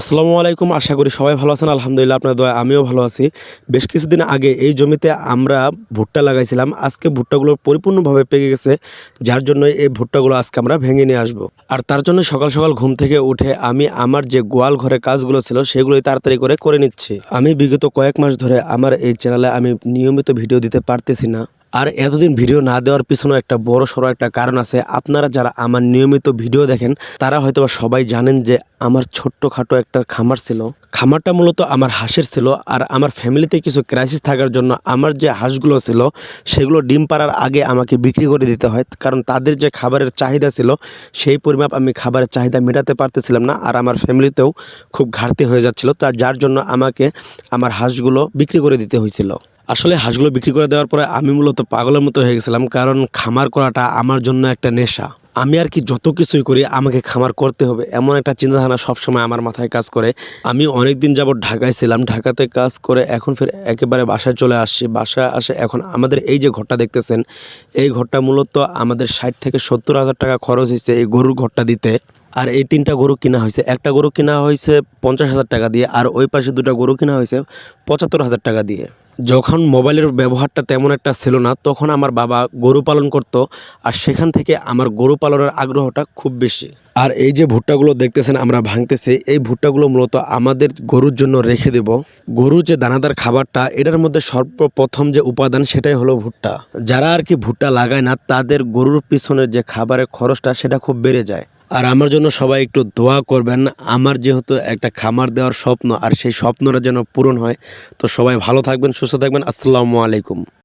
আসসালামু আলাইকুম। আশা করি সবাই ভালো আছেন। আলহামদুলিল্লাহ আপনার দোয়ায় আমিও ভালো আছি। বেশ কিছুদিন আগে এই জমিতে আমরা ভুট্টা লাগাইছিলাম। আজকে ভুট্টাগুলো পরিপূর্ণভাবে পেকে গেছে। যার জন্য এই ভুট্টাগুলো আজকে আমরা ভেঙে নিয়ে আসবো। আর তার জন্য সকাল, সকাল ঘুম থেকে উঠে আমি আমার যে গোয়াল ঘরের কাজগুলো ছিল সেগুলোই তাড়াতাড়ি করে নিচ্ছি। আমি বিগত কয়েক মাস ধরে আমার এই চ্যানেলে আমি নিয়মিত ভিডিও দিতে পারতেছি না। আর এতদিন ভিডিও না দেওয়ার পিছনেও একটা বড়সড় একটা কারণ আছে। আপনারা যারা আমার নিয়মিত ভিডিও দেখেন তারা হয়তোবা সবাই জানেন যে আমার ছোট্টখাটো একটা খামার ছিল। খামারটা মূলত আমার হাঁসের ছিল। আর আমার ফ্যামিলিতে কিছু ক্রাইসিস থাকার জন্য আমার যে হাঁসগুলো ছিল সেগুলো ডিম পাড়ার আগে আমাকে বিক্রি করে দিতে হয়। কারণ তাদের যে খাবারের চাহিদা ছিল সেই পরিমাপ আমি খাবারের চাহিদা মেটাতে পারতেছিলাম না। আর আমার ফ্যামিলিতেও খুব ঘাটতি হয়ে যাচ্ছিল। যার জন্য আমাকে আমার হাঁসগুলো বিক্রি করে দিতে হয়েছিল। আসলে হাঁসগুলো বিক্রি করে দেওয়ার পরে আমি মূলত পাগলের মতো হয়ে গেছিলাম, কারণ খামার করাটা আমার জন্য একটা নেশা। আমি আর কি যত কিছুই করি আমাকে খামার করতে হবে এমন একটা চিন্তাধারা সবসময় আমার মাথায় কাজ করে। আমি অনেক দিন যাবৎ ঢাকায় ছিলাম, ঢাকাতে কাজ করে এখন ফির একেবারে বাসায় চলে আসছি। বাসায় আসে এখন আমাদের এই যে ঘরটা দেখতেছেন, এই ঘরটা মূলত আমাদের 60 থেকে 70 হাজার টাকা খরচ হয়েছে এই গরুর ঘরটা দিতে। আর এই 3টা গরু কিনা হয়েছে, একটা গরু কিনা হয়েছে 50,000 টাকা দিয়ে, আর ওই পাশে 2টা গরু কিনা হয়েছে 75,000 টাকা দিয়ে। যখন মোবাইলের ব্যবহারটা তেমন একটা ছিল না তখন আমার বাবা গরু পালন করত। আর সেখান থেকে আমার গরু পালনের আগ্রহটা খুব বেশি। আর এই যে ভুট্টাগুলো দেখতেছেন আমরা ভাঙতেছি, এই ভুট্টাগুলো মূলত আমাদের গরুর জন্য রেখে দেব। গরুর যে দানাদার খাবারটা, এটার মধ্যে সর্বপ্রথম যে উপাদান সেটাই হলো ভুট্টা। যারা আর কি ভুট্টা লাগায় না তাদের গরুর পিছনের যে খাবারের খরচটা সেটা খুব বেড়ে যায়। আর আমার জন্য সবাই একটু দোয়া করবেন। আমার যেহেতু একটা খামার দেওয়ার স্বপ্ন, আর সেই স্বপ্নটা যেন পূরণ হয়। তো সবাই ভালো থাকবেন, সুস্থ থাকবেন। আসসালামু আলাইকুম।